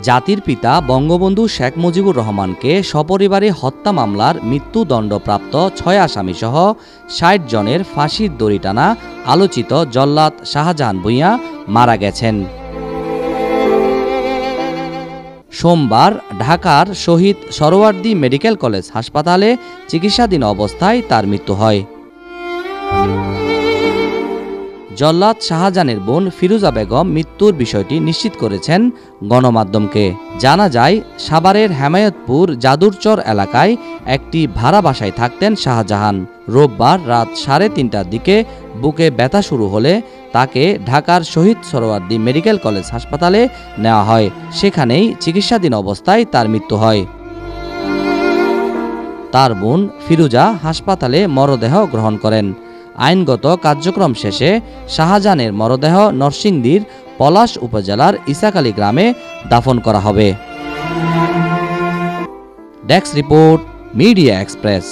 জাতির পিতা বঙ্গবন্ধু শেখ মুজিবুর রহমানকে সপরিবারে হত্যা মামলার মৃত্যুদণ্ডপ্রাপ্ত ৬ আসামিসহ ৬০ জনের ফাঁসির দড়ি টানা আলোচিত জল্লাদ শাহজাহান ভূঁইয়া মারা গেছেন। সোমবার ঢাকার শহীদ সরওয়ার্দী মেডিকেল কলেজ হাসপাতালে চিকিৎসাধীন অবস্থায় তার মৃত্যু হয়। জল্লাদ শাহজাহানের বোন ফিরোজা বেগম মৃত্যুর বিষয়টি নিশ্চিত করেছেন গণমাধ্যমকে। জানা যায়, সাভারের হেমায়তপুর যাদুরচর এলাকায় একটি ভাড়া বাসায় থাকতেন শাহজাহান। রোববার রাত ৩:৩০টার দিকে বুকে ব্যথা শুরু হলে তাকে ঢাকার শহীদ সরওয়ার্দী মেডিকেল কলেজ হাসপাতালে নেওয়া হয়। সেখানেই চিকিৎসাধীন অবস্থায় তার মৃত্যু হয়। তার বোন ফিরোজা হাসপাতালে মরদেহ গ্রহণ করেন। আইনগত কার্যক্রম শেষে শাহজাহানের মরদেহ নরসিংদীর পলাশ উপজেলার ইসাখালী গ্রামে দাফন করা হবে। Desk report, media express.